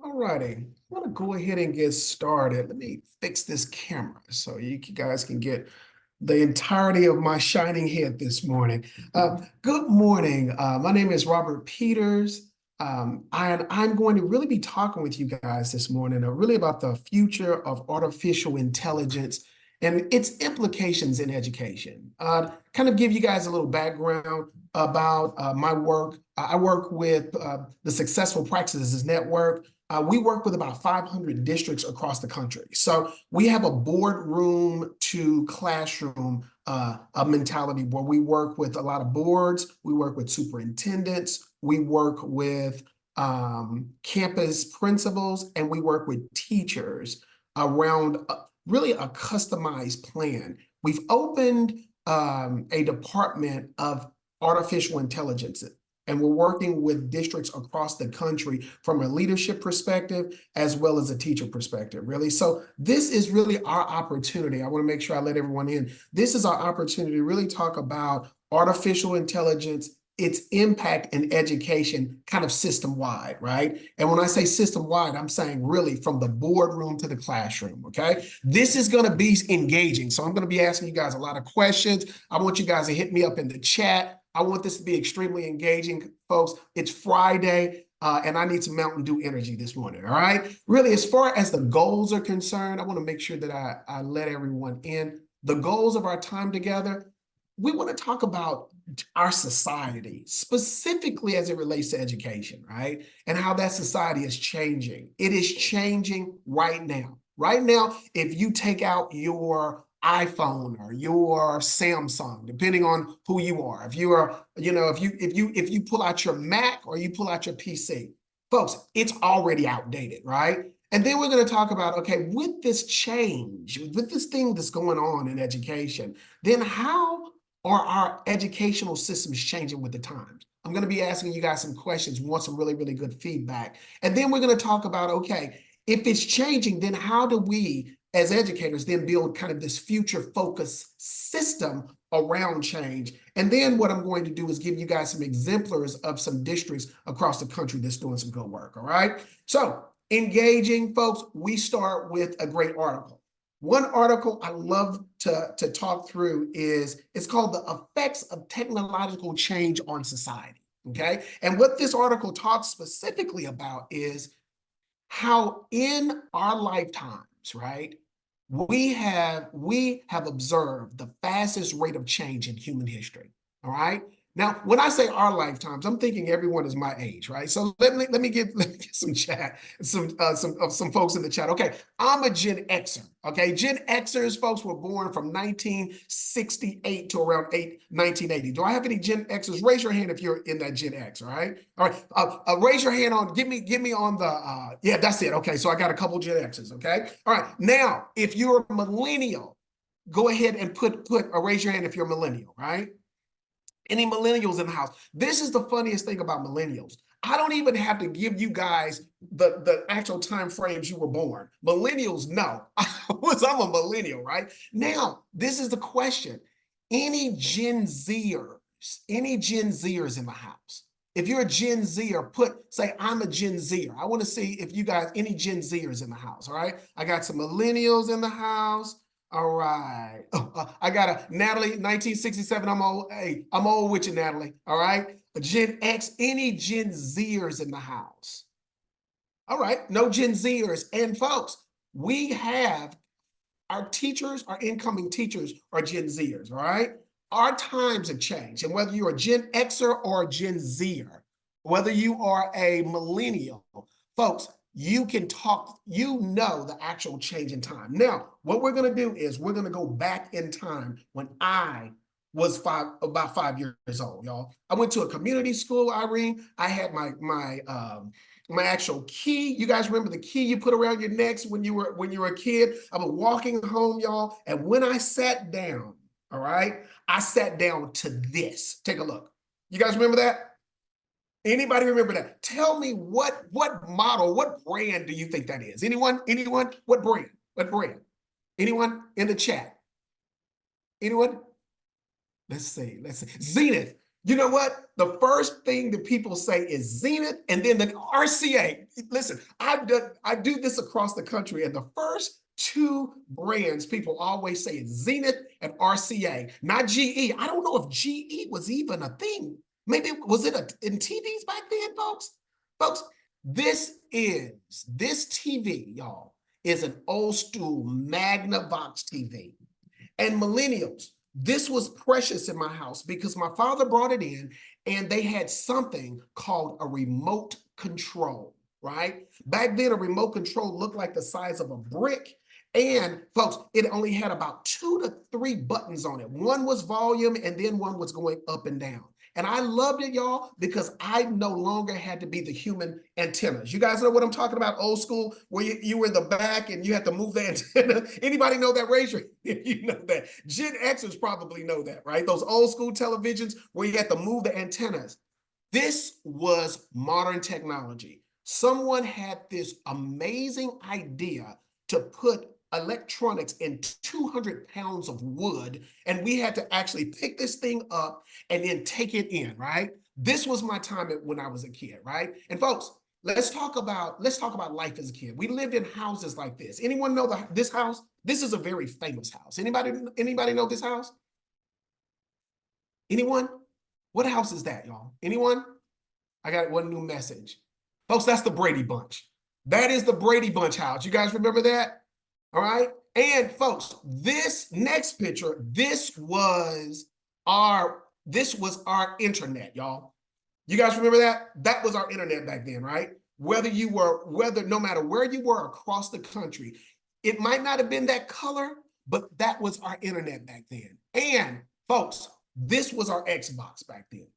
All righty, I'm gonna go ahead and get started. Let me fix this camera so you guys can get the entirety of my shining head this morning. Good morning. My name is Robert Peters. I'm going to really be talking with you guys this morning, really about the future of artificial intelligence and its implications in education. Kind of give you guys a little background about my work. I work with the Successful Practices Network. We work with about 500 districts across the country. So we have a boardroom to classroom a mentality where we work with a lot of boards, we work with superintendents, we work with campus principals, and we work with teachers around really a customized plan. We've opened a department of artificial intelligence, and we're working with districts across the country from a leadership perspective as well as a teacher perspective, really. So this is really our opportunity. I want to make sure I let everyone in. This is our opportunity to really talk about artificial intelligence, its impact in education, kind of system-wide, right? And when I say system-wide, I'm saying really from the boardroom to the classroom, okay? This is going to be engaging. So I'm going to be asking you guys a lot of questions. I want you guys to hit me up in the chat. I want this to be extremely engaging, folks. It's Friday, and I need some Mountain Dew energy this morning, all right? Really, as far as the goals are concerned, I want to make sure that I let everyone in. The goals of our time together, we want to talk about our society, specifically as it relates to education, right? And how that society is changing. It is changing right now. Right now, if you take out your iPhone or your Samsung, depending on who you are. If you are, if you pull out your Mac or you pull out your PC, folks, it's already outdated, right? And then we're going to talk about, okay, with this change, with this thing that's going on in education, then how are our educational systems changing with the times? I'm going to be asking you guys some questions, want some really, really good feedback. And then we're going to talk about, okay, if it's changing, then how do we as educators then build kind of this future focused system around change? And then what I'm going to do is give you guys some exemplars of some districts across the country that's doing some good work, all right? So engaging, folks, we start with a great article. One article I love to talk through it's called The Effects of Technological Change on Society, okay? And what this article talks specifically about is how in our lifetimes, right, we have observed the fastest rate of change in human history. All right. Now, when I say our lifetimes, I'm thinking everyone is my age, right? So let me get some chat, some folks in the chat. Okay, I'm a Gen Xer. Okay, Gen Xers, folks, were born from 1968 to around 1980. Do I have any Gen Xers? Raise your hand if you're in that Gen X. All right, all right. Raise your hand on. Give me on the. Yeah, that's it. Okay, so I got a couple Gen Xers. Okay, all right. Now, if you're a millennial, go ahead and raise your hand if you're a millennial. Right. Any millennials in the house? This is the funniest thing about millennials. I don't even have to give you guys the actual time frames you were born. Millennials know. I'm a millennial, right? Now, this is the question. Any Gen Zers in the house? If you're a Gen Zer, say I'm a Gen Zer. I want to see if you guys, any Gen Zers in the house, all right? I got some millennials in the house. All right. I got a Natalie, 1967. I'm old. Hey, I'm old with you, Natalie. All right. A Gen X, any Gen Zers in the house? All right. No Gen Zers. And folks, we have our teachers, our incoming teachers are Gen Zers. All right. Our times have changed. And whether you're a Gen Xer or a Gen Zer, whether you are a millennial, folks, you can talk, the actual change in time. Now, what we're going to do is we're going to go back in time when I was about 5 years old, y'all. I went to a community school, Irene. I had my actual key. You guys remember the key you put around your necks when you were a kid? I was walking home, y'all, and when I sat down, all right, I sat down to this. Take a look. You guys remember that? Anybody remember that? Tell me what model, what brand do you think that is? Anyone? What brand? What brand? Anyone in the chat? Anyone? Let's see. Zenith. You know what? The first thing that people say is Zenith and then the RCA. Listen, I do this across the country, and the first two brands people always say is Zenith and RCA, not GE. I don't know if GE was even a thing. Maybe was it in TVs back then, folks? Folks, this TV, y'all, is an old school Magnavox TV. And millennials, this was precious in my house because my father brought it in and they had something called a remote control, right? Back then, a remote control looked like the size of a brick. And folks, it only had about 2 to 3 buttons on it. One was volume and then one was going up and down. And I loved it, y'all, because I no longer had to be the human antennas. You guys know what I'm talking about, old school, where you were in the back and you had to move the antenna. Anybody know that? Raise your hand. You know that. Gen Xers probably know that, right? Those old school televisions where you had to move the antennas. This was modern technology. Someone had this amazing idea to put electronics in 200 pounds of wood, and we had to actually pick this thing up and then take it in, right? This was my time when I was a kid, right? And folks, let's talk about life as a kid. We lived in houses like this. Anyone know this house? This is a very famous house. Anybody know this house? Anyone? What house is that, y'all? Anyone? I got one new message. Folks, that's the Brady Bunch. That is the Brady Bunch house. You guys remember that? All right. And folks, this next picture, this was our internet, y'all. You guys remember that? That was our internet back then, right? Whether no matter where you were across the country, it might not have been that color, but that was our internet back then. And folks, this was our Xbox back then.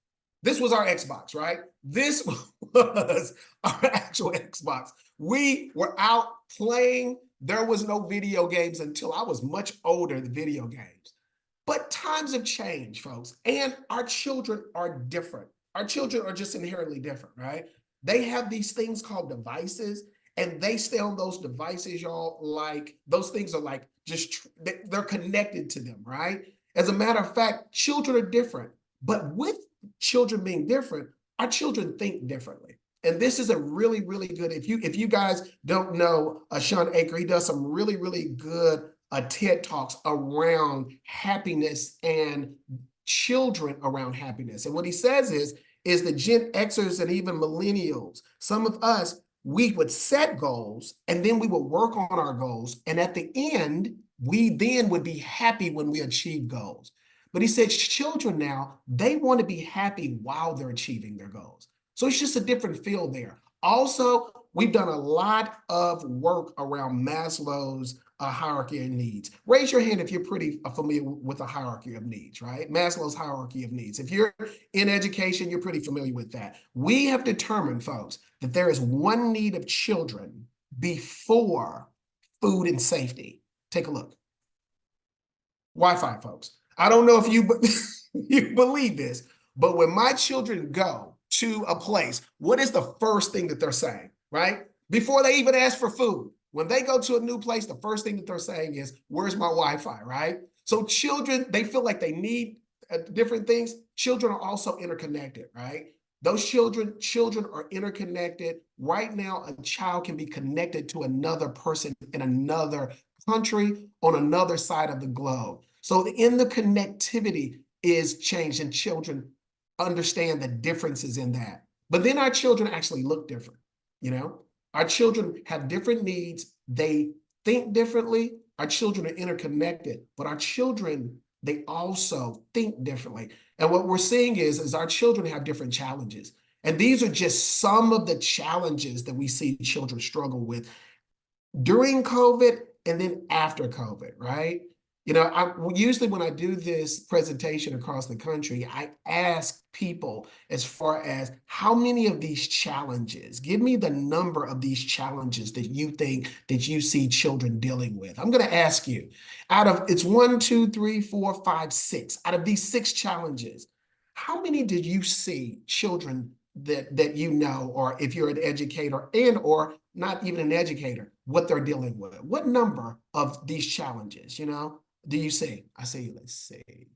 This was our Xbox, right? This was our actual Xbox. We were out playing. There was no video games until I was much older, the video games. But times have changed, folks, and our children are different. Our children are just inherently different, right? They have these things called devices, and they stay on those devices, y'all, like those things are like just, they're connected to them, right? As a matter of fact, children are different, but with children being different, our children think differently. And this is a really, really good, if you guys don't know Sean Aker, he does some really, really good TED Talks around happiness and children around happiness. And what he says is the Gen Xers and even millennials, some of us, we would set goals and then we would work on our goals. And at the end, we then would be happy when we achieve goals. But he said children now, they want to be happy while they're achieving their goals. So it's just a different feel there. Also, we've done a lot of work around Maslow's hierarchy of needs. Raise your hand if you're pretty familiar with the hierarchy of needs, right? Maslow's hierarchy of needs. If you're in education, you're pretty familiar with that. We have determined, folks, that there is one need of children before food and safety. Take a look. Wi-Fi, folks. I don't know if you believe this, but when my children go to a place, what is the first thing that they're saying, right? Before they even ask for food, when they go to a new place, the first thing that they're saying is, where's my Wi-Fi, right? So children, they feel like they need different things. Children are also interconnected, right? Those children are interconnected. Right now, a child can be connected to another person in another country on another side of the globe. So in the connectivity is changed, and children understand the differences in that. But then our children actually look different. You know, our children have different needs. They think differently. Our children are interconnected, but our children, they also think differently. And what we're seeing is our children have different challenges. And these are just some of the challenges that we see children struggle with during COVID and then after COVID, right? You know, usually when I do this presentation across the country, I ask people as far as how many of these challenges, give me the number of these challenges that you think that you see children dealing with. I'm going to ask you, it's 1, 2, 3, 4, 5, 6. Out of these 6 challenges, how many did you see children that you know, or if you're an educator and or not even an educator, what they're dealing with? What number of these challenges, do you see? I see, let's see.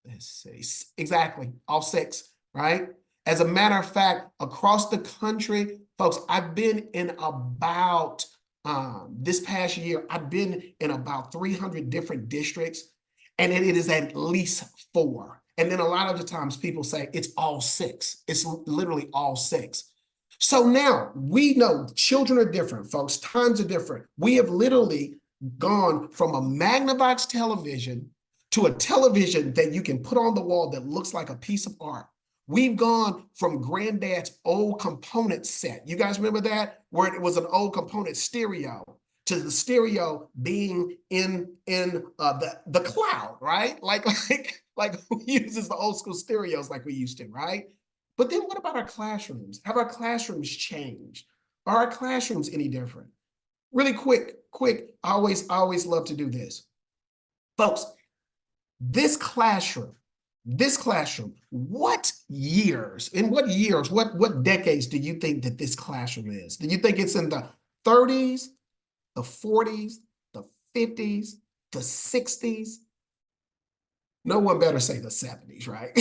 let's see, exactly, all six, right? As a matter of fact, across the country, folks, I've been in about this past year, I've been in about 300 different districts, and it is at least four. And then a lot of the times people say it's all six. It's literally all six. So now we know children are different, folks. Times are different. We have literally gone from a Magnavox television to a television that you can put on the wall that looks like a piece of art. We've gone from granddad's old component set. You guys remember that? Where it was an old component stereo to the stereo being in the cloud, right? Like who uses the old school stereos like we used to, right? But then what about our classrooms? Have our classrooms changed? Are our classrooms any different? Really quick, I always love to do this. Folks, this classroom, what years, what decades do you think that this classroom is? Do you think it's in the 30s, the 40s, the 50s, the 60s? No one better say the 70s, right?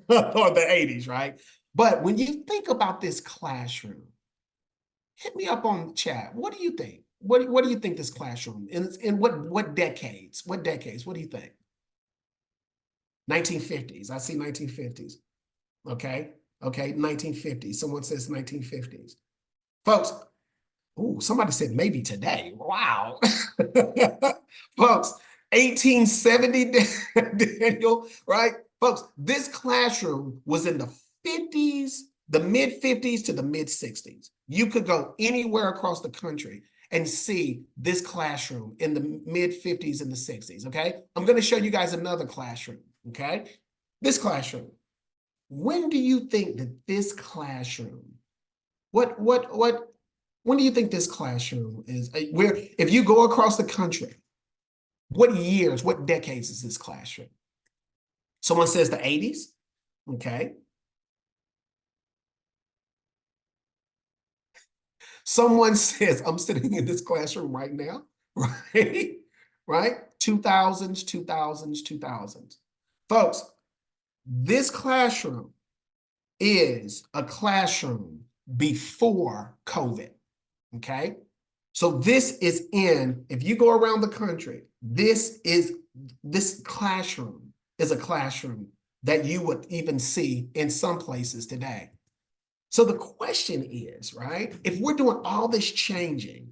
Or the 80s, right? But when you think about this classroom, hit me up on the chat. What do you think? What do you think this classroom in what decades? What decades? What do you think? 1950s. I see 1950s. Okay. Okay. 1950s. Someone says 1950s. Folks, ooh, somebody said maybe today. Wow. Folks, 1870, Daniel, right? Folks, this classroom was in the 50s, the mid 50s to the mid 60s. You could go anywhere across the country and see this classroom in the mid 50s and the 60s. Okay. I'm going to show you guys another classroom. Okay. This classroom. When do you think that this classroom, when do you think this classroom is? Where, if you go across the country, what years, what decades is this classroom? Someone says the 80s. Okay. Someone says, I'm sitting in this classroom right now, right? Right? 2000s, 2000s, 2000s. Folks, this classroom is a classroom before COVID. Okay. So this is if you go around the country, this classroom is a classroom that you would even see in some places today. So the question is, right, if we're doing all this changing,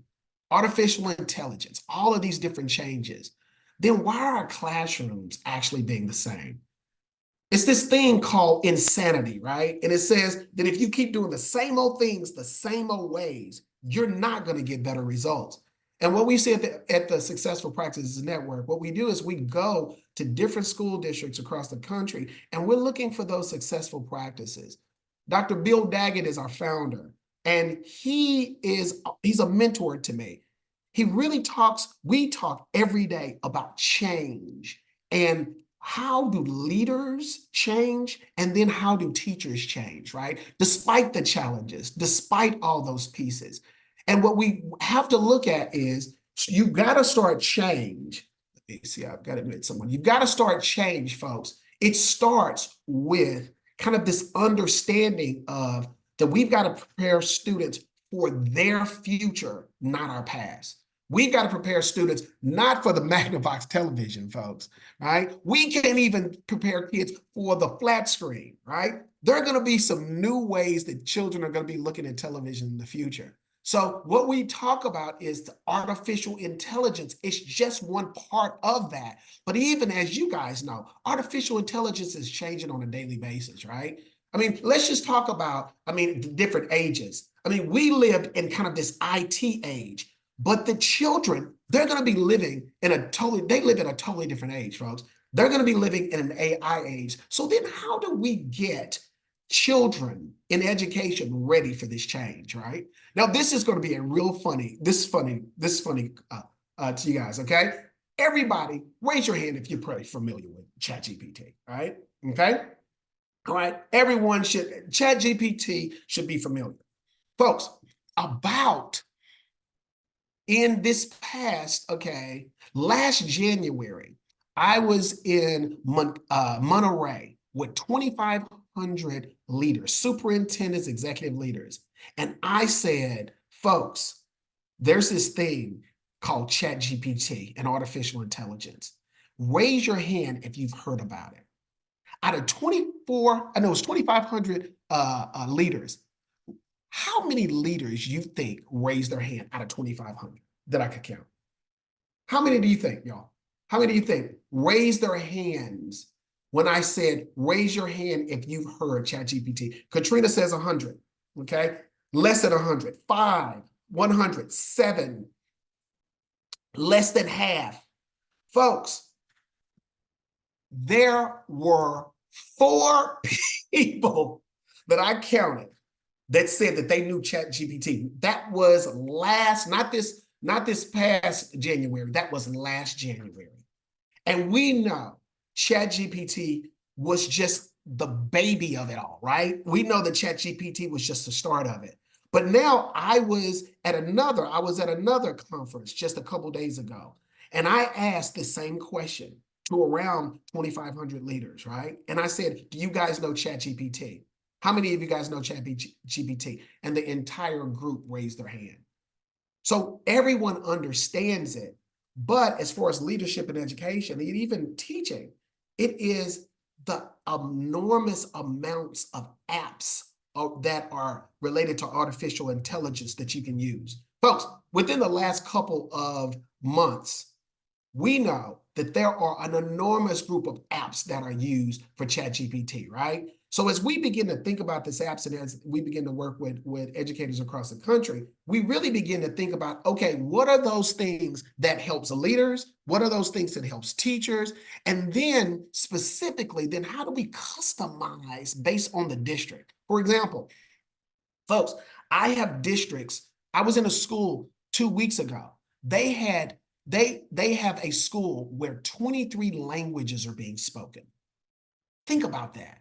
artificial intelligence, all of these different changes, then why are our classrooms actually being the same? It's this thing called insanity, right? And it says that if you keep doing the same old things, the same old ways, you're not going to get better results. And what we see at the Successful Practices Network, what we do is we go to different school districts across the country, and we're looking for those successful practices. Dr. Bill Daggett is our founder, and he's a mentor to me. We talk every day about change and how do leaders change, and then how do teachers change, right? Despite the challenges, despite all those pieces. And what we have to look at is you got to start change. Let me see, I've got to admit someone. You've got to start change, folks. It starts with kind of this understanding of that we've got to prepare students for their future, not our past. We've got to prepare students not for the Magnavox television, folks, right? We can't even prepare kids for the flat screen, right? There are going to be some new ways that children are going to be looking at television in the future. So what we talk about is the artificial intelligence. It's just one part of that. But even as you guys know, artificial intelligence is changing on a daily basis, right? I mean, let's just talk about, the different ages. I mean, we lived in kind of this IT age, but the children, they're going to be living they live in a totally different age, folks. They're going to be living in an AI age. So then how do we get children in education ready for this change, right? Now, this is going to be a real funny, to you guys, okay? Everybody, raise your hand if you're pretty familiar with ChatGPT, right? Okay? All right, ChatGPT should be familiar. Folks, about in this past, last January, I was in Monterey with 2,500 leaders, superintendents, executive leaders. And I said, folks, there's this thing called ChatGPT and artificial intelligence. Raise your hand if you've heard about it. Out of 24, I know it's 2,500 leaders. How many leaders you think raised their hand out of 2,500 that I could count? How many do you think, y'all? How many do you think raised their hands when I said, raise your hand if you've heard ChatGPT? Katrina says 100, okay? Less than 100, 5, 100, 7, less than half. Folks, there were 4 people that I counted that said that they knew ChatGPT. That was not this past January, that was last January. And we know ChatGPT was just the baby of it all, right? We know that ChatGPT was just the start of it. But now I was at another conference just a couple days ago, and I asked the same question to around 2,500 leaders, right? And I said, do you guys know ChatGPT? How many of you guys know ChatGPT? And the entire group raised their hand. So everyone understands it. But as far as leadership and education, and even teaching, it is the enormous amounts of apps that are related to artificial intelligence that you can use. Folks, within the last couple of months, we know that there are an enormous group of apps that are used for ChatGPT, right? So as we begin to think about this apps and as we begin to work with educators across the country, we really begin to think about, okay, what are those things that helps leaders? What are those things that helps teachers? And then specifically, then how do we customize based on the district? For example, folks, I have districts. I was in a school 2 weeks ago. They have a school where 23 languages are being spoken. Think about that.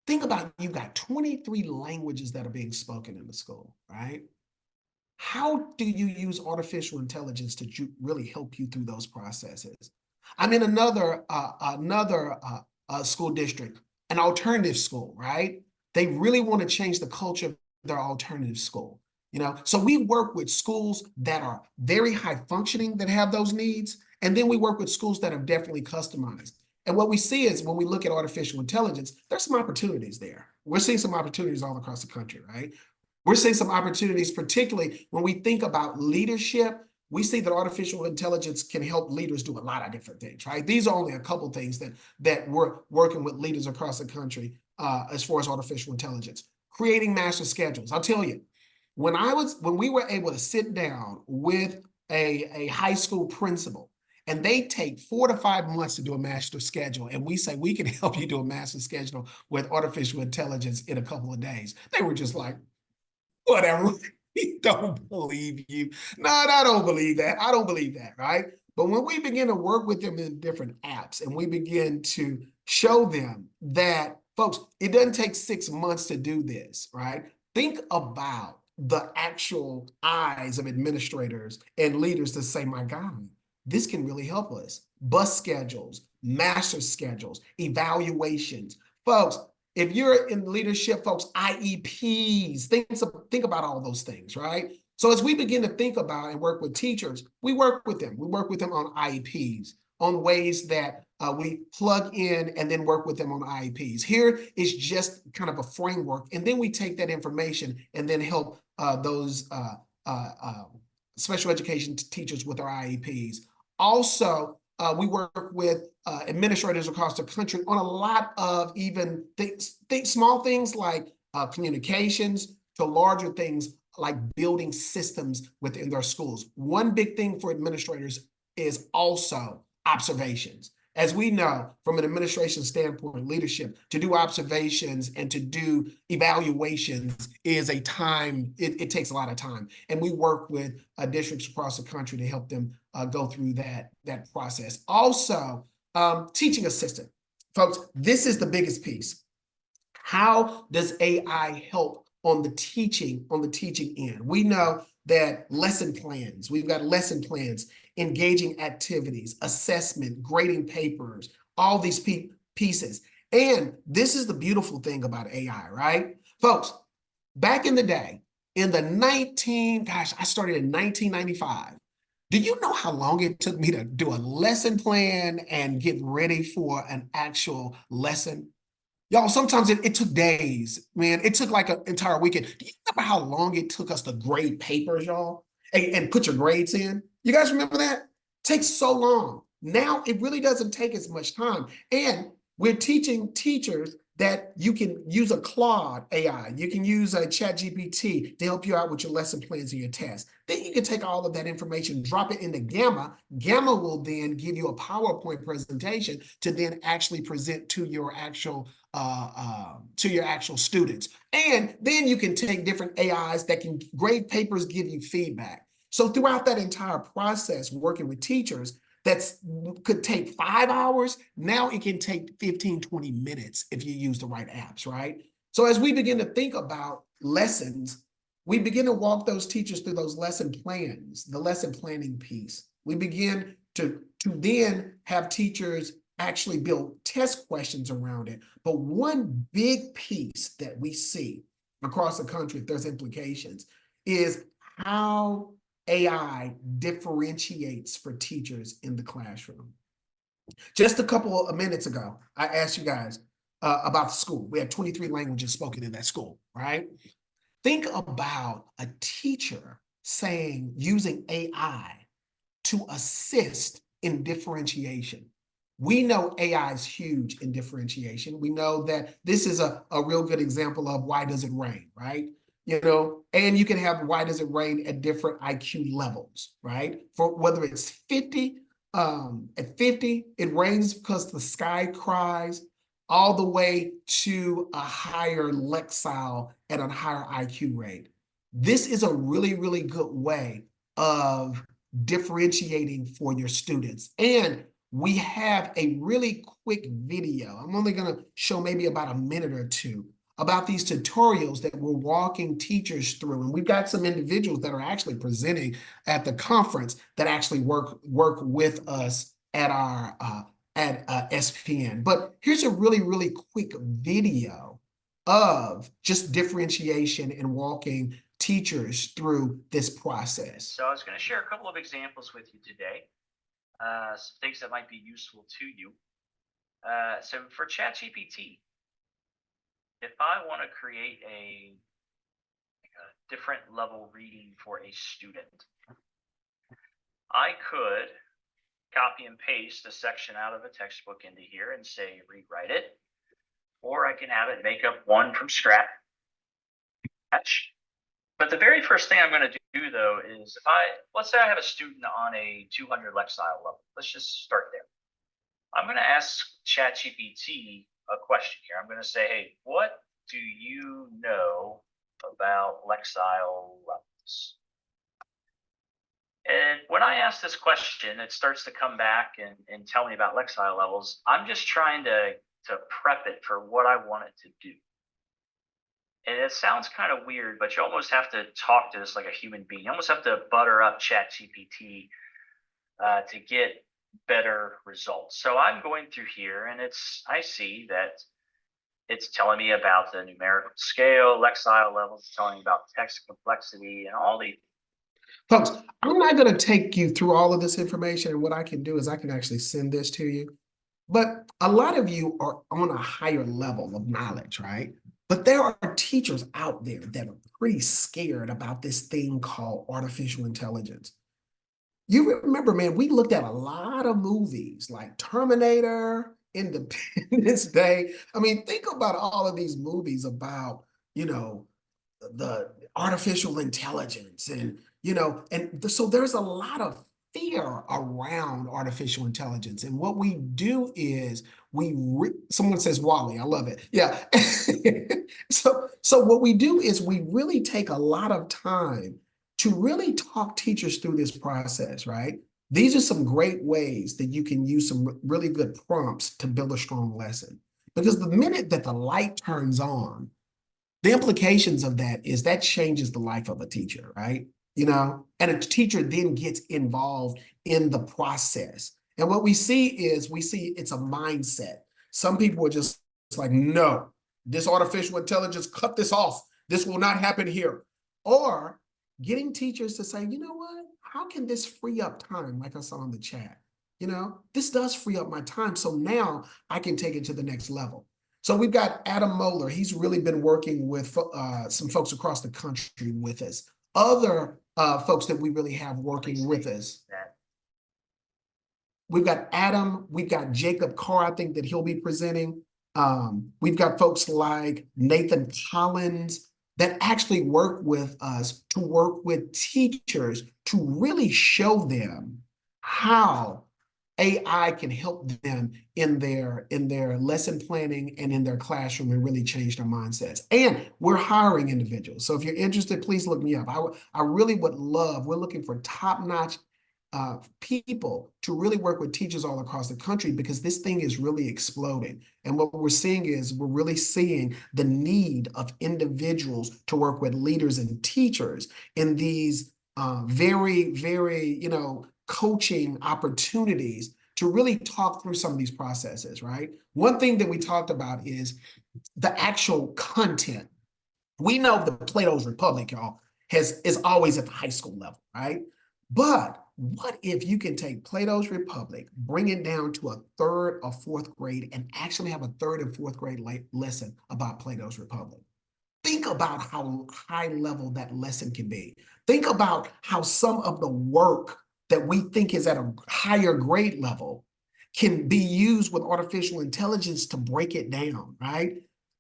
Think about you got 23 languages that are being spoken in the school, right? How do you use artificial intelligence to really help you through those processes? I'm in another school district, an alternative school, right? They really want to change the culture of their alternative school. So we work with schools that are very high functioning that have those needs, and then we work with schools that are definitely customized. And what we see is when we look at artificial intelligence, there's some opportunities there. We're seeing some opportunities all across the country, right? We're seeing some opportunities, particularly when we think about leadership. We see that artificial intelligence can help leaders do a lot of different things, right? These are only a couple things that we're working with leaders across the country as far as artificial intelligence. Creating master schedules. I'll tell you, when we were able to sit down with a high school principal, and they take 4 to 5 months to do a master schedule, and we say we can help you do a master schedule with artificial intelligence in a couple of days. They were just like, whatever. We don't believe you. No, I don't believe that. I don't believe that, right? But when we begin to work with them in different apps and we begin to show them that, folks, it doesn't take 6 months to do this, right? Think about the actual eyes of administrators and leaders to say, my God, this can really help us. Bus schedules, master schedules, evaluations. Folks, if you're in leadership, folks, IEPs, think about all those things, right? So as we begin to think about and work with teachers, we work with them. We work with them on IEPs, on ways that we plug in and then work with them on IEPs. Here is just kind of a framework, and then we take that information and then help those special education teachers with our IEPs. Also, we work with administrators across the country on a lot of even small things like communications to larger things like building systems within their schools. One big thing for administrators is also observations. As we know, from an administration standpoint, leadership, to do observations and to do evaluations is it takes a lot of time. And we work with districts across the country to help them go through that process. Also, teaching assistant. Folks, this is the biggest piece. How does AI help on the teaching end. We know that we've got lesson plans, engaging activities, assessment, grading papers, all these pieces. And this is the beautiful thing about AI, right? Folks, back in the day, I started in 1995. Do you know how long it took me to do a lesson plan and get ready for an actual lesson? Y'all, sometimes it took days, man. It took like an entire weekend. Do you remember how long it took us to grade papers, y'all, and put your grades in? You guys remember that? It takes so long. Now it really doesn't take as much time. And we're teaching teachers that you can use a Claude AI. You can use a ChatGPT to help you out with your lesson plans and your tests. Then you can take all of that information, drop it into Gamma. Gamma will then give you a PowerPoint presentation to then actually present to your actual students. And then you can take different AIs that can grade papers, give you feedback. So throughout that entire process, working with teachers, could take 5 hours. Now it can take 15, 20 minutes if you use the right apps, right? So as we begin to think about lessons, we begin to walk those teachers through those lesson plans, the lesson planning piece. We begin to then have teachers actually build test questions around it. But one big piece that we see across the country, if there's implications, is how AI differentiates for teachers in the classroom. Just a couple of minutes ago, I asked you guys about the school. We had 23 languages spoken in that school, right? Think about a teacher using AI to assist in differentiation. We know AI is huge in differentiation. We know that this is a real good example of why does it rain, right? And you can have why does it rain at different IQ levels, right? For whether it's 50, at 50, it rains because the sky cries, all the way to a higher Lexile at a higher IQ rate. This is a really, really good way of differentiating for your students. And we have a really quick video. I'm only going to show maybe about a minute or two about these tutorials that we're walking teachers through. And we've got some individuals that are actually presenting at the conference that actually work with us at our SPN. But here's a really, really quick video of just differentiation and walking teachers through this process. So I was going to share a couple of examples with you today, some things that might be useful to you. So for ChatGPT, if I want to create a different level reading for a student, I could copy and paste a section out of a textbook into here and say rewrite it, or I can have it make up one from scratch. But the very first thing I'm going to do, though, is let's say I have a student on a 200 Lexile level. Let's just start there. I'm going to ask ChatGPT a question here. I'm going to say, hey, what do you know about Lexile levels? And when I ask this question, it starts to come back and tell me about Lexile levels. I'm just trying to prep it for what I want it to do. And it sounds kind of weird, but you almost have to talk to this like a human being. You almost have to butter up ChatGPT to get better results. So I'm going through here, and I see that it's telling me about the numerical scale, Lexile levels, it's telling me about text complexity, and all these. Folks, I'm not going to take you through all of this information, and what I can do is I can actually send this to you. But a lot of you are on a higher level of knowledge, right? But there are teachers out there that are pretty scared about this thing called artificial intelligence. You remember, man, we looked at a lot of movies like Terminator, Independence Day. I mean, think about all of these movies about, the artificial intelligence and, so there's a lot of fear around artificial intelligence. And what we do is someone says Wally, I love it. Yeah. So what we do is we really take a lot of time to really talk teachers through this process, right? These are some great ways that you can use some really good prompts to build a strong lesson. Because the minute that the light turns on, The implications of that is that changes the life of a teacher, right? And a teacher then gets involved in the process. And what we see is it's a mindset. Some people are just like, no, this artificial intelligence, cut this off. This will not happen here. Or getting teachers to say, you know what? How can this free up time? Like I saw in the chat, this does free up my time. So now I can take it to the next level. So we've got Adam Moeller. He's really been working with some folks across the country with us. Other folks that we really have working with us. We've got Adam. We've got Jacob Carr, I think that he'll be presenting. We've got folks like Nathan Collins that actually work with us to work with teachers to really show them how AI can help them in their lesson planning and in their classroom and really change their mindsets. And we're hiring individuals. So if you're interested, please look me up. I really would love, we're looking for top-notch people to really work with teachers all across the country because this thing is really exploding. And what we're seeing is we're really seeing the need of individuals to work with leaders and teachers in these very, very, coaching opportunities to really talk through some of these processes, right? One thing that we talked about is the actual content. We know the Plato's Republic, y'all, is always at the high school level, right? But what if you can take Plato's Republic, bring it down to a third or fourth grade, and actually have a third and fourth grade lesson about Plato's Republic? Think about how high level that lesson can be. Think about how some of the work that we think is at a higher grade level can be used with artificial intelligence to break it down, right?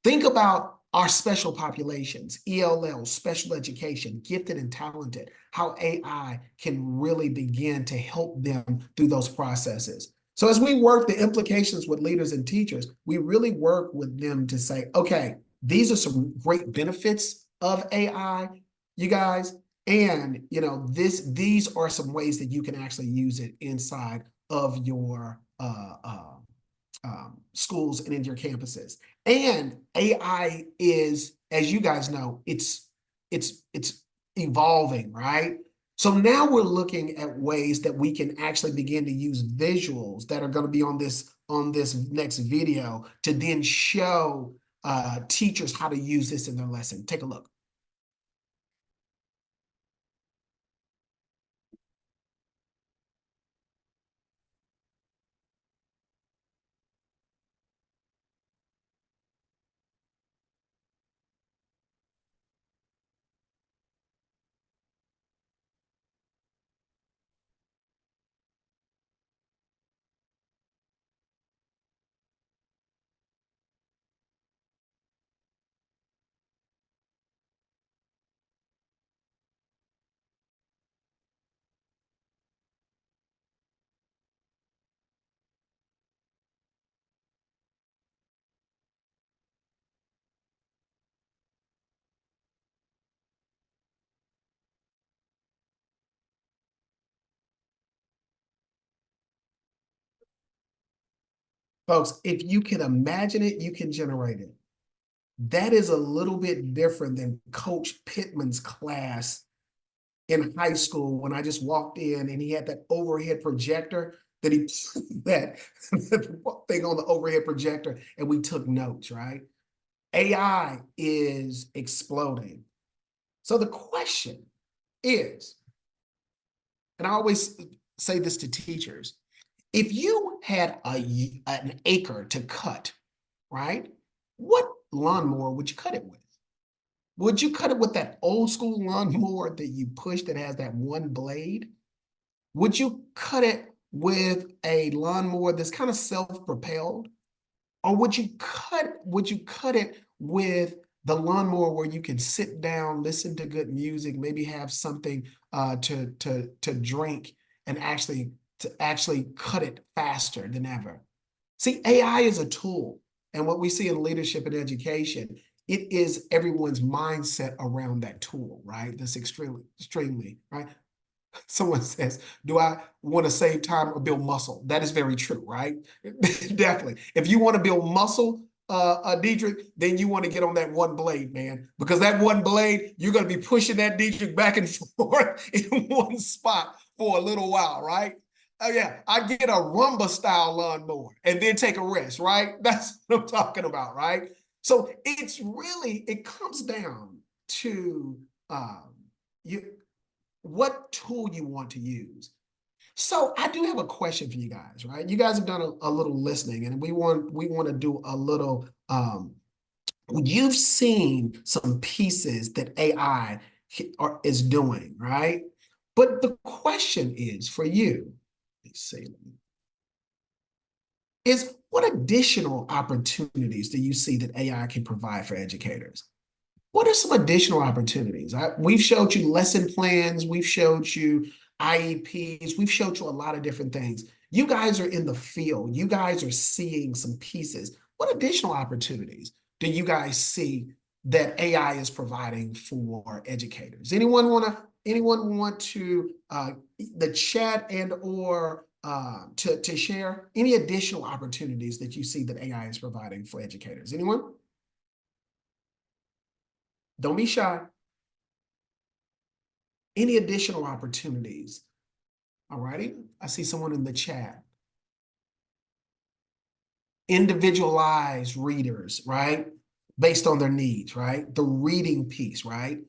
Think about our special populations, ELL, special education, gifted and talented, how AI can really begin to help them through those processes. So as we work the implications with leaders and teachers, we really work with them to say, okay, these are some great benefits of AI, you guys. And these are some ways that you can actually use it inside of your schools and in your campuses. And AI is, as you guys know, it's evolving, right? So now we're looking at ways that we can actually begin to use visuals that are going to be on this next video to then show teachers how to use this in their lesson. Take a look. Folks, if you can imagine it, you can generate it. That is a little bit different than Coach Pittman's class in high school when I just walked in and he had that overhead projector that he that thing on the overhead projector and we took notes, right? AI is exploding. So the question is, and I always say this to teachers, if you had an acre to cut, right? What lawnmower would you cut it with? Would you cut it with that old school lawnmower that you push that has that one blade? Would you cut it with a lawnmower that's kind of self-propelled? Or would you cut it with the lawnmower where you can sit down, listen to good music, maybe have something to drink and actually cut it faster than ever? See, AI is a tool. And what we see in leadership and education, it is everyone's mindset around that tool, right? That's extremely, right? Someone says, do I want to save time or build muscle? That is very true, right? Definitely. If you want to build muscle, Dietrich, then you want to get on that one blade, man, because that one blade, you're going to be pushing that Dietrich back and forth in one spot for a little while, right? Oh yeah, I get a Rumba style lawnmower and then take a rest, right? That's what I'm talking about, right? So it comes down to you what tool you want to use. So I do have a question for you guys, right? You guys have done a little listening, and we want to do a little. You've seen some pieces that AI is doing, right? But the question is for you. Let's see. Is what additional opportunities do you see that AI can provide for educators? What are some additional opportunities? We've showed you lesson plans, we've showed you IEPs, we've showed you a lot of different things. You guys are in the field, you guys are seeing some pieces. What additional opportunities do you guys see that AI is providing for educators? Anyone want to the chat and or to share any additional opportunities that you see that AI is providing for educators? Anyone? Don't be shy. Any additional opportunities? All righty. I see someone in the chat. Individualized readers, right? Based on their needs, right? The reading piece, right?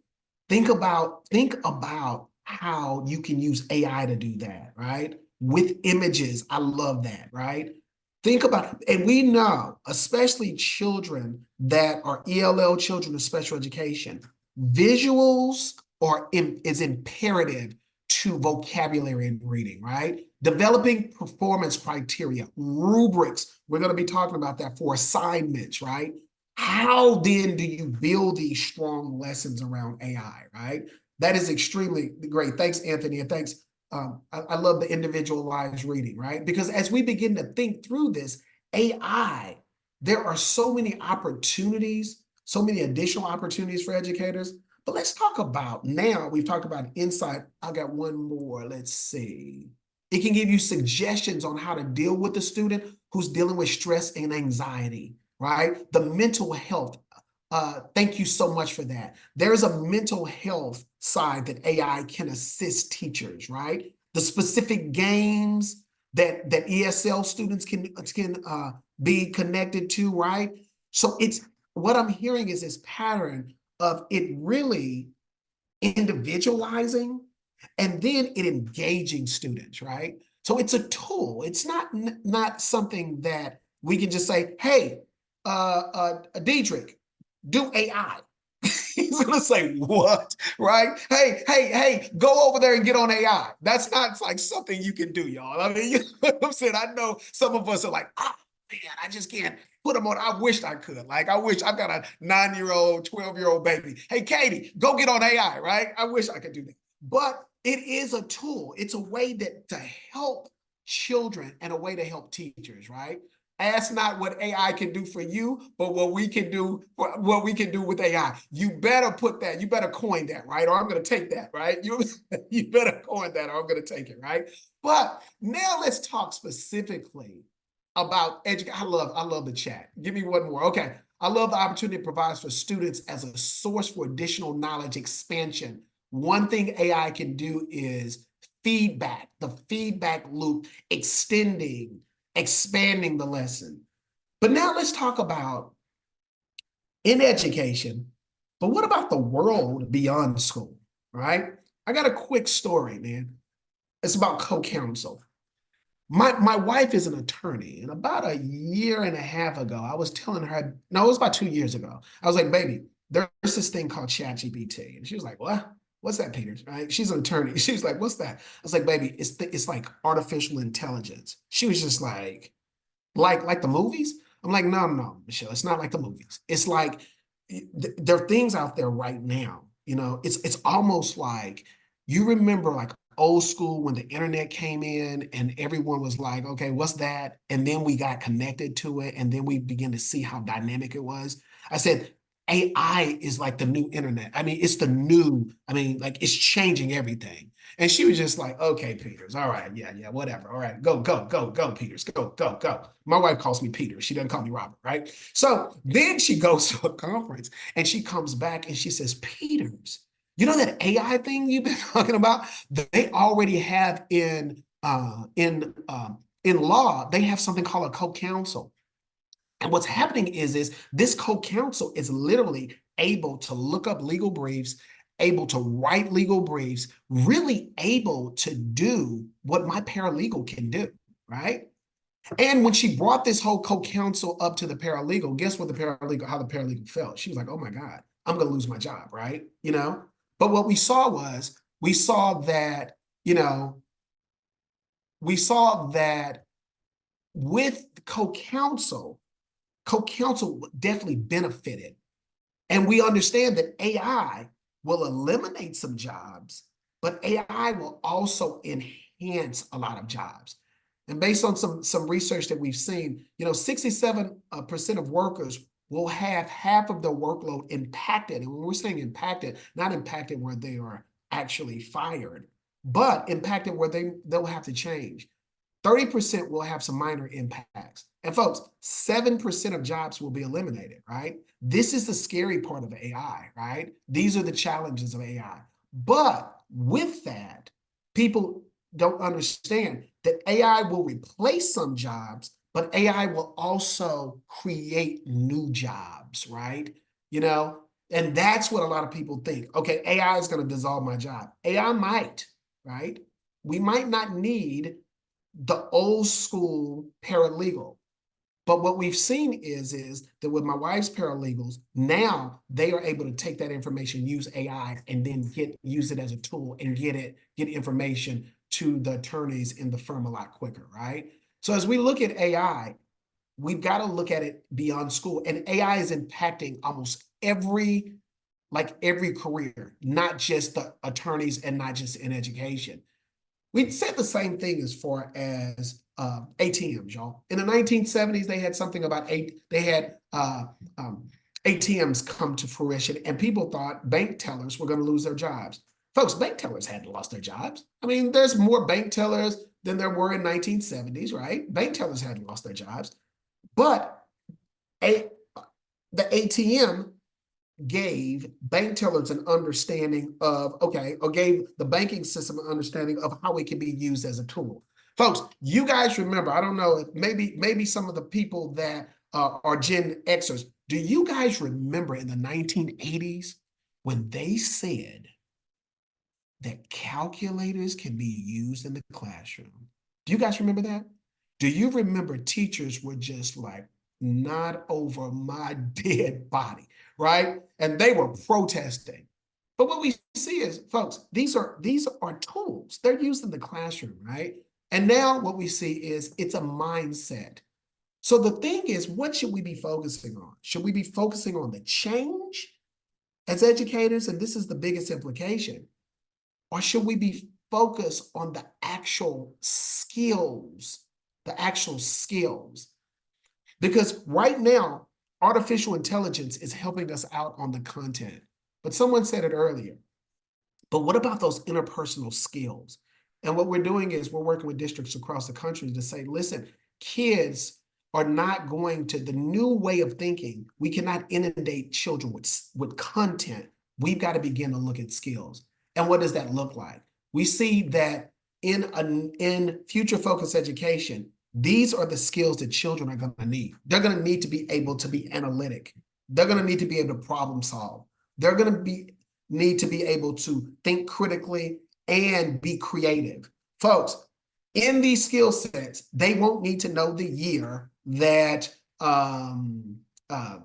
Think about how you can use AI to do that, right? With images. I love that, right? Think about, and we know, especially children that are ELL children of special education, visuals is imperative to vocabulary and reading, right? Developing performance criteria, rubrics. We're going to be talking about that for assignments, right? How then do you build these strong lessons around AI, right? That is extremely great. Thanks, Anthony, and thanks. I love the individualized reading, right? Because as we begin to think through this, AI, there are so many opportunities, so many additional opportunities for educators. But let's talk about now, we've talked about insight. I got one more. Let's see. It can give you suggestions on how to deal with the student who's dealing with stress and anxiety, right? The mental health. Thank you so much for that. There's a mental health side that AI can assist teachers, right? The specific games that ESL students can be connected to, right? So it's what I'm hearing is this pattern of it really individualizing and then it engaging students, right? So it's a tool. It's not something that we can just say, hey, Diedrich, do AI. He's gonna say what, right? Hey, go over there and get on AI. That's not like something you can do, y'all. I mean, you know what I'm saying? I know some of us are like, oh man, I just can't put them on. I wish I could. Like, I wish I've got a 9-year-old, 12-year-old baby. Hey, Katie, go get on AI, right? I wish I could do that. But it is a tool. It's a way to help children and a way to help teachers, right? Ask not what AI can do for you, but what we can do with AI. You better put that, you better coin that, right? Or I'm going to take that, right? You better coin that or I'm going to take it, right? But now let's talk specifically about education. I love the chat. Give me one more. Okay. I love the opportunity it provides for students as a source for additional knowledge expansion. One thing AI can do is feedback, the feedback loop, expanding the lesson. But now let's talk about in education, but what about the world beyond school, right? I got a quick story, man. It's about co-counsel. My wife is an attorney, and about a year and a half ago, I was telling her, no, it was about 2 years ago. I was like, baby, there's this thing called ChatGPT. And she was like, what? What's that, Peters? Right? She's an attorney. She's like, what's that? I was like, baby, it's like artificial intelligence. She was just like the movies? I'm like, no, Michelle, it's not like the movies. It's like there are things out there right now. You know, it's almost like you remember like old school when the internet came in and everyone was like, okay, what's that? And then we got connected to it and then we began to see how dynamic it was. I said, AI is like the new internet. I mean, it's the new, I mean, like it's changing everything. And she was just like, okay, Peters, all right, yeah, yeah, whatever. All right, go, go, go, go, Peters, go, go, go. My wife calls me Peter. She doesn't call me Robert, right? So then she goes to a conference and she comes back and she says, Peters, you know that AI thing you've been talking about? They already have in law, they have something called a co-counsel. And what's happening is this co-counsel is literally able to look up legal briefs, able to write legal briefs, really able to do what my paralegal can do, right? And when she brought this whole co-counsel up to the paralegal, guess what how the paralegal felt? She was like, oh my God, I'm gonna lose my job, right? You know? But what we saw that, you know, we saw that with co-counsel definitely benefited. And we understand that AI will eliminate some jobs, but AI will also enhance a lot of jobs. And based on some research that we've seen, 67% of workers will have half of their workload impacted. And when we're saying impacted, not impacted where they are actually fired, but impacted where they'll have to change. 30% will have some minor impacts. And folks, 7% of jobs will be eliminated, right? This is the scary part of AI, right? These are the challenges of AI. But with that, people don't understand that AI will replace some jobs, but AI will also create new jobs, right? You know, and that's what a lot of people think. Okay, AI is going to dissolve my job. AI might, right? We might not need the old school paralegal. But what we've seen is that with my wife's paralegals, now they are able to take that information, use AI, and then use it as a tool and get information to the attorneys in the firm a lot quicker, right? So as we look at AI, we've got to look at it beyond school. And AI is impacting almost every career, not just the attorneys and not just in education. We said the same thing as far as ATMs, y'all. In the 1970s, they had something about ATMs come to fruition, and people thought bank tellers were going to lose their jobs. Folks, bank tellers hadn't lost their jobs. I mean, there's more bank tellers than there were in 1970s, right? Bank tellers hadn't lost their jobs, but the ATM gave bank tellers an understanding of, okay, or gave the banking system an understanding of how it can be used as a tool. Folks, you guys remember, I don't know, maybe some of the people that are Gen Xers, do you guys remember in the 1980s when they said that calculators can be used in the classroom? Do you guys remember that? Do you remember teachers were just like, not over my dead body, right? And they were protesting. But what we see is, folks, these are tools. They're used in the classroom, right? And now what we see is it's a mindset. So the thing is, what should we be focusing on? Should we be focusing on the change as educators? And this is the biggest implication. Or should we be focused on the actual skills, because right now, artificial intelligence is helping us out on the content. But someone said it earlier. But what about those interpersonal skills? And what we're doing is we're working with districts across the country to say, listen, kids are not going to the new way of thinking. We cannot inundate children with content. We've got to begin to look at skills. And what does that look like? We see that in future focused education, these are the skills that children are going to need. They're going to need to be able to be analytic. They're going to need to be able to problem solve. They're going to need to be able to think critically and be creative. Folks, in these skill sets, they won't need to know the year that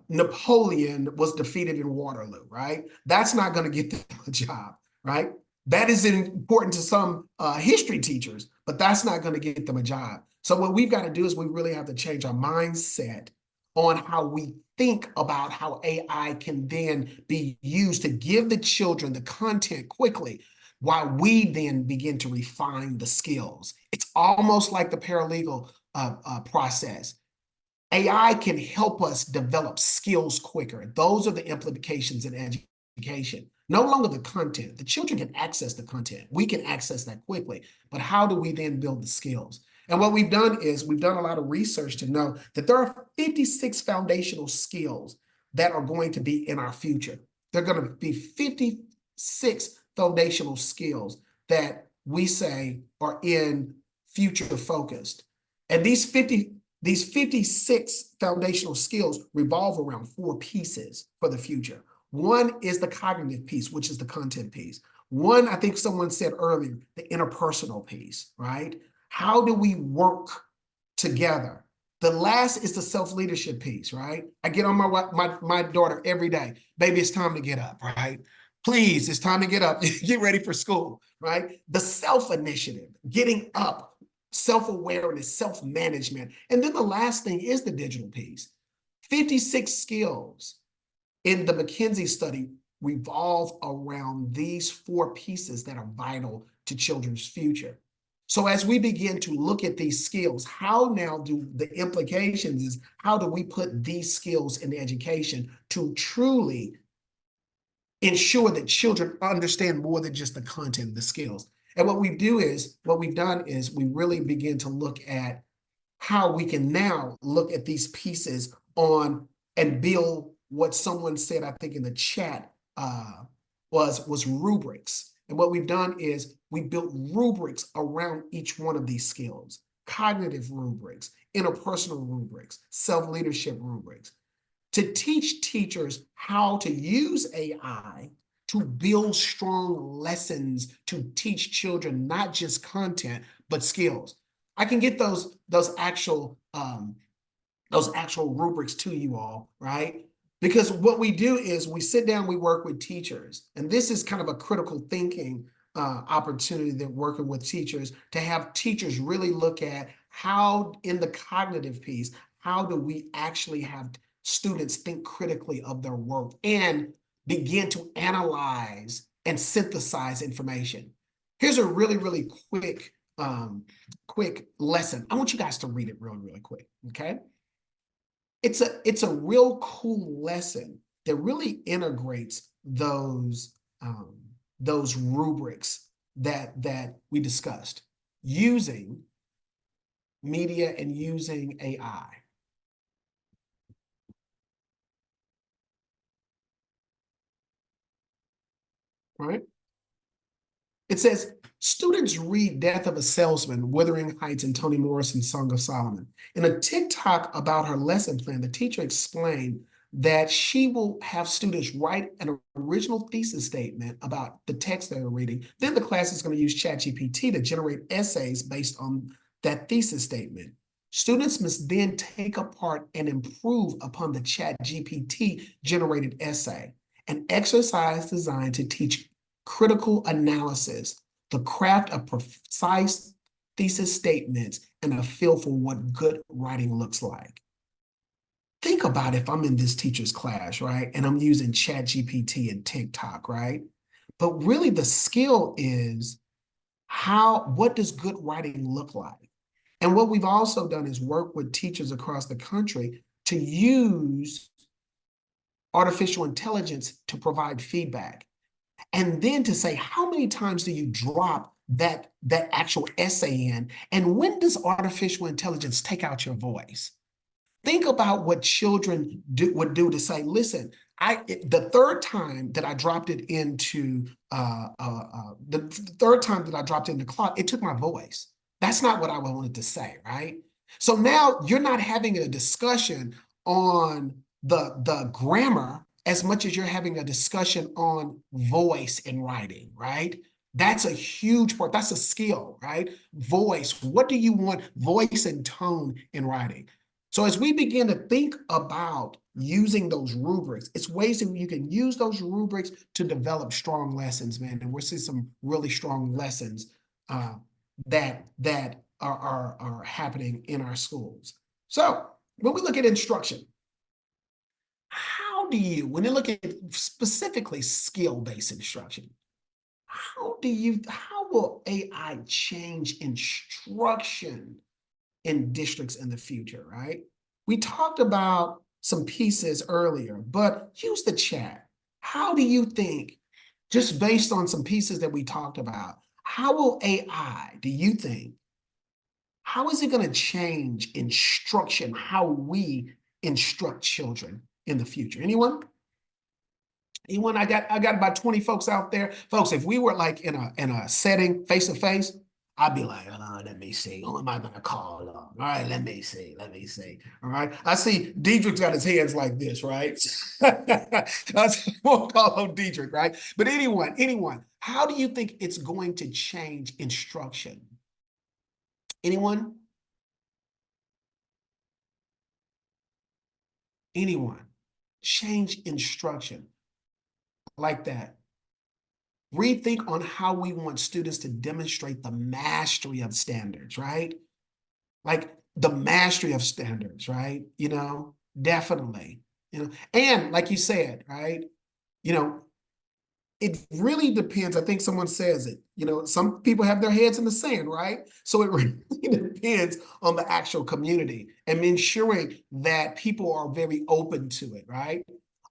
Napoleon was defeated in Waterloo, right? That's not going to get them a job, right? That is important to some history teachers, but that's not going to get them a job. So what we've got to do is we really have to change our mindset on how we think about how AI can then be used to give the children the content quickly while we then begin to refine the skills. It's almost like the paralegal process. AI can help us develop skills quicker. Those are the implications in education. No longer the content. The children can access the content. We can access that quickly. But how do we then build the skills? And what we've done is we've done a lot of research to know that there are 56 foundational skills that are going to be in our future. They're going to be 56 foundational skills that we say are in future focused. And these 56 foundational skills revolve around 4 pieces for the future. One is the cognitive piece, which is the content piece. One, I think someone said earlier, the interpersonal piece, right? How do we work together? The last is the self-leadership piece, right? I get on my daughter every day. Baby, it's time to get up, right? Please, it's time to get up. Get ready for school, right? The self-initiative, getting up, self-awareness, self-management. And then the last thing is the digital piece. 56 skills in the McKinsey study revolve around these 4 pieces that are vital to children's future. So as we begin to look at these skills, how now do the implications is how do we put these skills in education to truly ensure that children understand more than just the content, the skills? And what we've done is we really begin to look at how we can now look at these pieces on and build what someone said, I think in the chat, was rubrics. And what we've done is we built rubrics around each one of these skills: cognitive rubrics, interpersonal rubrics, self-leadership rubrics, to teach teachers how to use AI to build strong lessons to teach children not just content, but skills. I can get those actual rubrics to you all, right? Because what we do is we sit down, we work with teachers, and this is kind of a critical thinking opportunity that working with teachers, to have teachers really look at how in the cognitive piece, how do we actually have students think critically of their work and begin to analyze and synthesize information. Here's a really, really quick lesson. I want you guys to read it really quick, okay? It's a real cool lesson that really integrates those rubrics that we discussed using media and using AI. All right. It says, students read Death of a Salesman, Wuthering Heights, and Toni Morrison's Song of Solomon. In a TikTok about her lesson plan, the teacher explained that she will have students write an original thesis statement about the text they are reading. Then the class is going to use ChatGPT to generate essays based on that thesis statement. Students must then take apart and improve upon the ChatGPT generated essay, an exercise designed to teach critical analysis, the craft of precise thesis statements, and a feel for what good writing looks like. Think about if I'm in this teacher's class, right? And I'm using ChatGPT and TikTok, right? But really the skill is what does good writing look like? And what we've also done is work with teachers across the country to use artificial intelligence to provide feedback. And then to say, how many times do you drop that actual essay in? And when does artificial intelligence take out your voice? Think about what children would do to say, listen, the third time that I dropped it into Claude, it took my voice. That's not what I wanted to say, right? So now you're not having a discussion on the grammar as much as you're having a discussion on voice in writing, right? That's a huge part. That's a skill, right? Voice. What do you want? Voice and tone in writing. So as we begin to think about using those rubrics, it's ways that you can use those rubrics to develop strong lessons, man. And we're seeing some really strong lessons that are happening in our schools. So when we look at instruction, how do you, when you look at specifically skill-based instruction, how will AI change instruction in districts in the future, right? We talked about some pieces earlier, but use the chat. How do you think, just based on some pieces that we talked about, how will AI, do you think, how is it going to change instruction, how we instruct children in the future? Anyone? Anyone? I got about 20 folks out there. Folks, if we were like in a setting face to face, I'd be like, let me see. Who am I gonna call on? All right, let me see. Let me see. All right. I see Diedrich's got his hands like this, right? I won't call on Diedrich, right? But anyone, how do you think it's going to change instruction? Anyone? Anyone? Change instruction like that. Rethink on how we want students to demonstrate the mastery of standards, right? Like the mastery of standards, right? Definitely, and like you said, right? You know, it really depends. I think someone says it, some people have their heads in the sand, right? So it really depends on the actual community and ensuring that people are very open to it, right?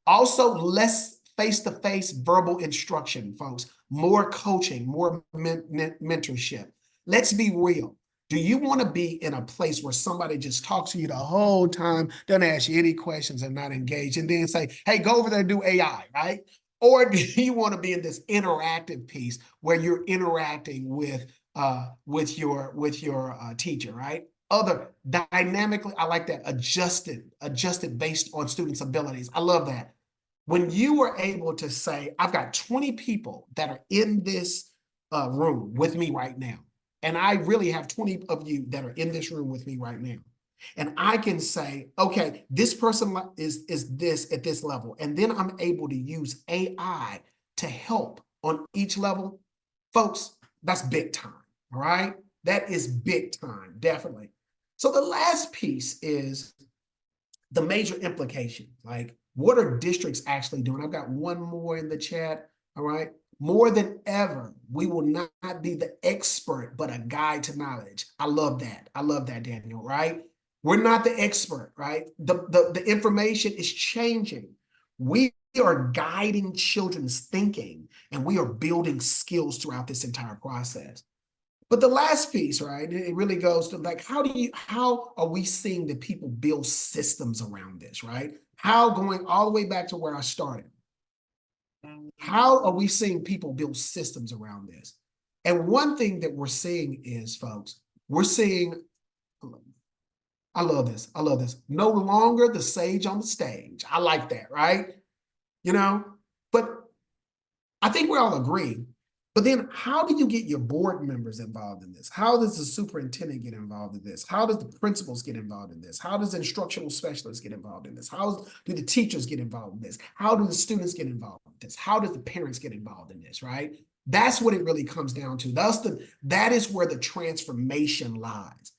Also, less face-to-face verbal instruction, folks, more coaching, more mentorship. Let's be real. Do you want to be in a place where somebody just talks to you the whole time, doesn't ask you any questions and not engage, and then say, hey, go over there and do AI, right? Or do you want to be in this interactive piece where you're interacting with your teacher, right? Other dynamically, I like that, adjusted based on students' abilities. I love that. When you were able to say, I've got 20 people that are in this room with me right now, and I really have 20 of you that are in this room with me right now. And I can say, okay, this person is this at this level. And then I'm able to use AI to help on each level. Folks, that's big time, all right? That is big time, definitely. So the last piece is the major implications. Like, what are districts actually doing? I've got one more in the chat, all right? More than ever, we will not be the expert, but a guide to knowledge. I love that. I love that, Daniel, right? We're not the expert, right? The information is changing. We are guiding children's thinking, and we are building skills throughout this entire process. But the last piece, right, it really goes to like, how are we seeing that people build systems around this, right? How, going all the way back to where I started, how are we seeing people build systems around this? And one thing that we're seeing is, folks, we're seeing, I love this. I love this. No longer the sage on the stage. I like that, right? But I think we all agree. But then how do you get your board members involved in this? How does the superintendent get involved in this? How does the principals get involved in this? How does the instructional specialists get involved in this? How do the teachers get involved in this? How do the students get involved in this? How does the parents get involved in this, right? That's what it really comes down to. That is where the transformation lies.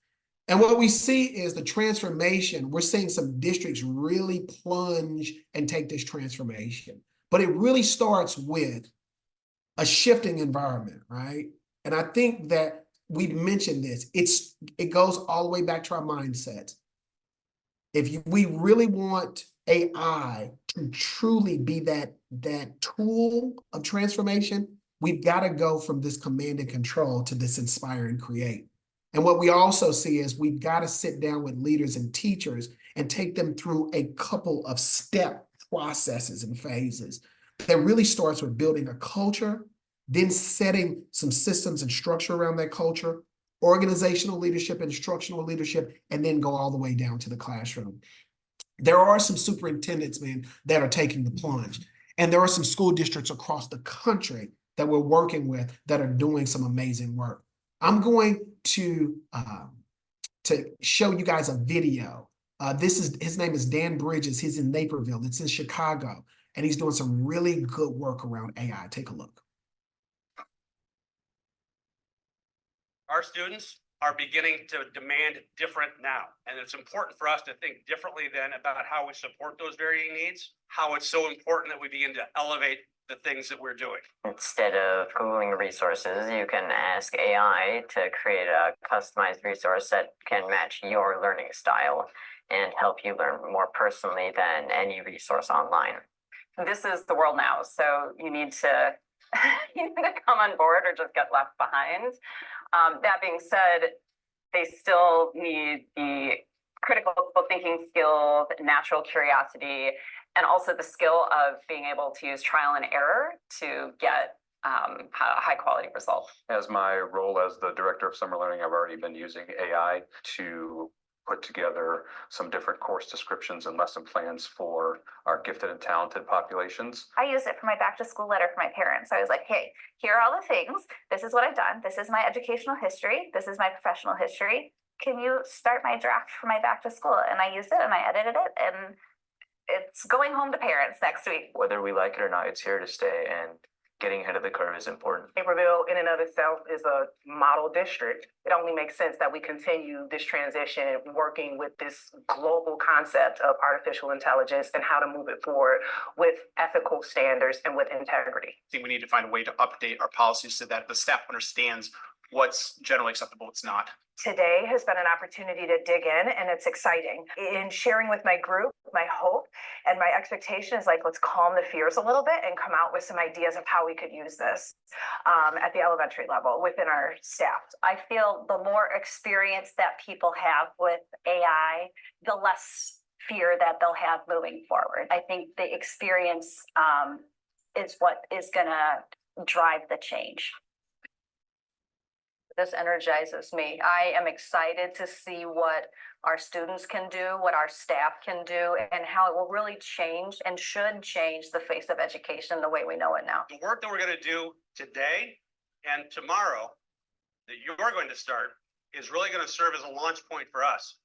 And what we see is the transformation. We're seeing some districts really plunge and take this transformation. But it really starts with a shifting environment, right? And I think that we mentioned this. It goes all the way back to our mindsets. We really want AI to truly be that tool of transformation, we've got to go from this command and control to this inspire and create. And what we also see is we've got to sit down with leaders and teachers and take them through a couple of step processes and phases that really starts with building a culture, then setting some systems and structure around that culture, organizational leadership, instructional leadership, and then go all the way down to the classroom. There are some superintendents, man, that are taking the plunge. And there are some school districts across the country that we're working with that are doing some amazing work. I'm going to show you guys a video. His name is Dan Bridges. He's in Naperville. It's in Chicago. And he's doing some really good work around AI. Take a look. Our students are beginning to demand different now. And it's important for us to think differently then about how we support those varying needs, how it's so important that we begin to elevate the things that we're doing. Instead of Googling resources, you can ask AI to create a customized resource that can match your learning style. and help you learn more personally than any resource online. This is the world now, so you need to you need to come on board or just get left behind. That being said, they still need the critical thinking skills, natural curiosity, and also the skill of being able to use trial and error to get high quality results. As my role as the director of summer learning, I've already been using AI to put together some different course descriptions and lesson plans for our gifted and talented populations. I used it for my back to school letter for my parents. I was like, hey, here are all the things. This is what I've done. This is my educational history. This is my professional history. Can you start my draft for my back to school? And I used it and I edited it, and it's going home to parents next week. Whether we like it or not, it's here to stay, and getting ahead of the curve is important. Naperville in and of itself is a model district. It only makes sense that we continue this transition, working with this global concept of artificial intelligence and how to move it forward with ethical standards and with integrity. I think we need to find a way to update our policies so that the staff understands what's generally acceptable, what's not. Today has been an opportunity to dig in, and it's exciting. In sharing with my group, my hope and my expectation is like, let's calm the fears a little bit and come out with some ideas of how we could use this at the elementary level within our staff. I feel the more experience that people have with AI, the less fear that they'll have moving forward. I think the experience is what is going to drive the change. This energizes me. I am excited to see what our students can do, what our staff can do, and how it will really change and should change the face of education the way we know it now. The work that we're going to do today and tomorrow that you're going to start is really going to serve as a launch point for us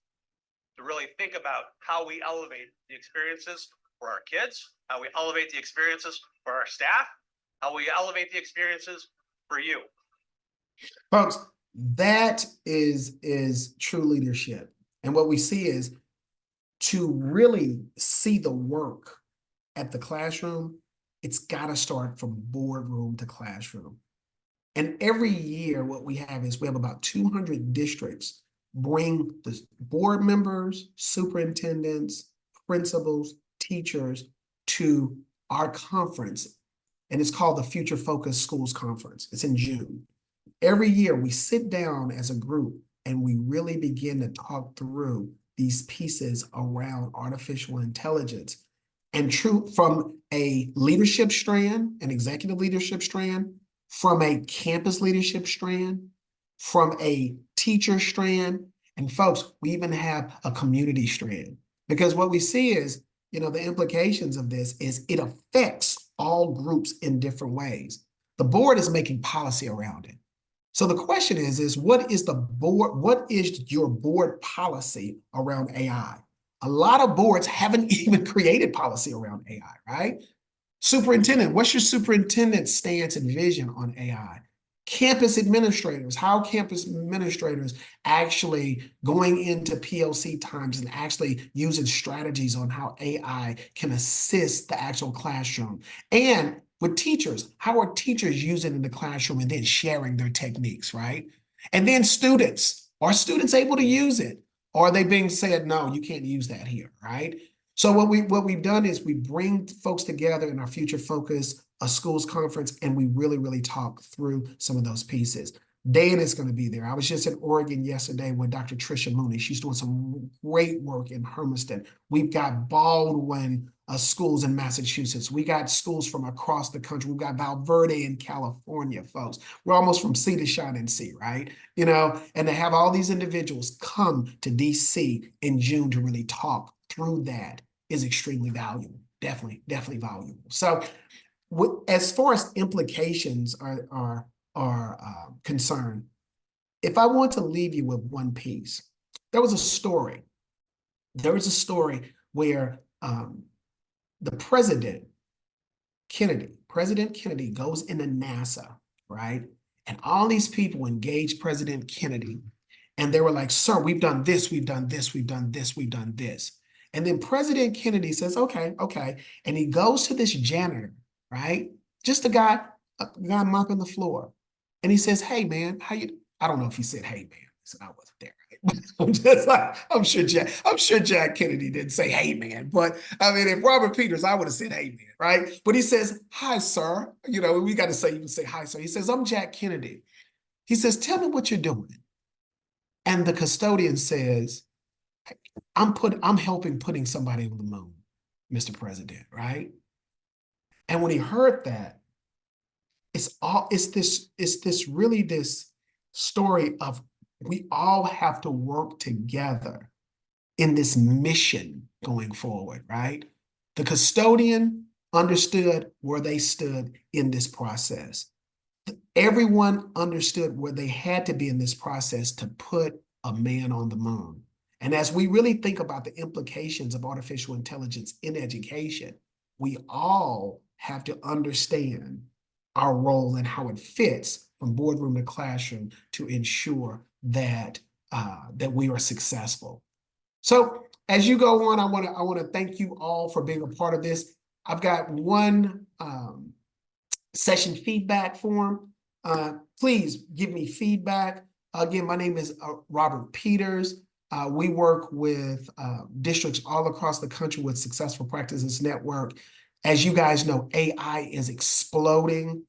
to really think about how we elevate the experiences for our kids, how we elevate the experiences for our staff, how we elevate the experiences for you. Folks, that is true leadership. And what we see is to really see the work at the classroom, it's got to start from boardroom to classroom. And every year, what we have is we have about 200 districts bring the board members, superintendents, principals, teachers to our conference. And it's called the Future Focus Schools Conference. It's in June. Every year we sit down as a group and we really begin to talk through these pieces around artificial intelligence, and true from a leadership strand, an executive leadership strand, from a campus leadership strand, from a teacher strand, and folks, we even have a community strand. Because what we see is, the implications of this is it affects all groups in different ways. The board is making policy around it. So the question is what is your board policy around AI? A lot of boards haven't even created policy around AI, right? Superintendent, what's your superintendent's stance and vision on AI? Campus administrators, how campus administrators actually going into PLC times and actually using strategies on how AI can assist the actual classroom. And with teachers, how are teachers using it in the classroom and then sharing their techniques, right? And then students, are students able to use it? Or are they being said, no, you can't use that here, right? So what we've done is we bring folks together in our Future Focus, a schools conference, and we really, really talk through some of those pieces. Dan is going to be there. I was just in Oregon yesterday with Dr. Tricia Mooney. She's doing some great work in Hermiston. We've got Baldwin schools in Massachusetts. We got schools from across the country. We've got Valverde in California, folks. We're almost from sea to shining sea, right? And to have all these individuals come to DC in June to really talk through that is extremely valuable. Definitely valuable. So as far as implications are concerned, if I want to leave you with one piece, there was a story where the President Kennedy goes into NASA, right? And all these people engage President Kennedy, and they were like, sir, we've done this, we've done this, we've done this, we've done this. And then President Kennedy says, okay. And he goes to this janitor, right? Just a guy mopping the floor. And he says, hey, man, how you? I don't know if he said, hey, man. I said, I wasn't there. Right? I'm just like, I'm sure Jack Kennedy didn't say, hey man, but I mean, if Robert Peters, I would have said, hey man, right? But he says, hi, sir. You know, we got to say, even say hi, sir. He says, I'm Jack Kennedy. He says, tell me what you're doing. And the custodian says, I'm helping putting somebody on the moon, Mr. President, right? And when he heard that, it's this story of we all have to work together in this mission going forward, right? The custodian understood where they stood in this process. Everyone understood where they had to be in this process to put a man on the moon. And as we really think about the implications of artificial intelligence in education, we all have to understand our role and how it fits from boardroom to classroom to ensure that that we are successful. So as you go on, I want to thank you all for being a part of this. I've got one session feedback form. Please give me feedback. Again, my name is Robert Peters. We work with districts all across the country with Successful Practices Network. As you guys know, AI is exploding.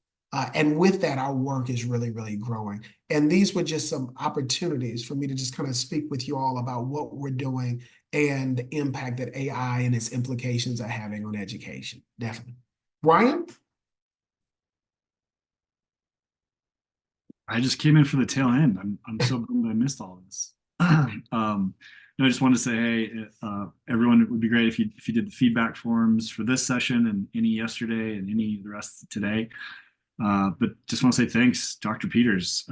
And with that, our work is really, really growing. And these were just some opportunities for me to just kind of speak with you all about what we're doing and the impact that AI and its implications are having on education. Definitely. Brian? I just came in for the tail end. I'm so bummed I missed all of this. No, I just wanted to say, hey, everyone, it would be great if you did the feedback forms for this session and any yesterday and any the rest today. But just want to say thanks, Dr. Peters,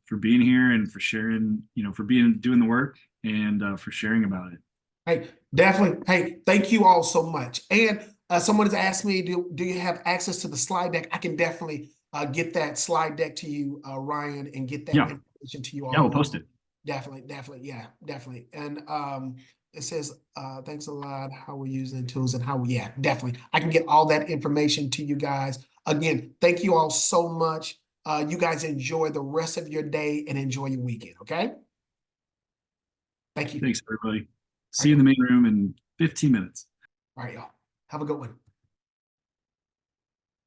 for being here and for sharing, for doing the work and for sharing about it. Hey, definitely. Hey, thank you all so much. And someone has asked me, do you have access to the slide deck? I can definitely get that slide deck to you, Ryan, and get that information to you all. Yeah, we'll post it. Definitely. Yeah, definitely. And it says, thanks a lot, how we're using tools and how, yeah, definitely. I can get all that information to you guys. Again, thank you all so much. You guys enjoy the rest of your day and enjoy your weekend, okay? Thank you. Thanks, everybody. See you in the main room in 15 minutes. All right, y'all. Have a good one.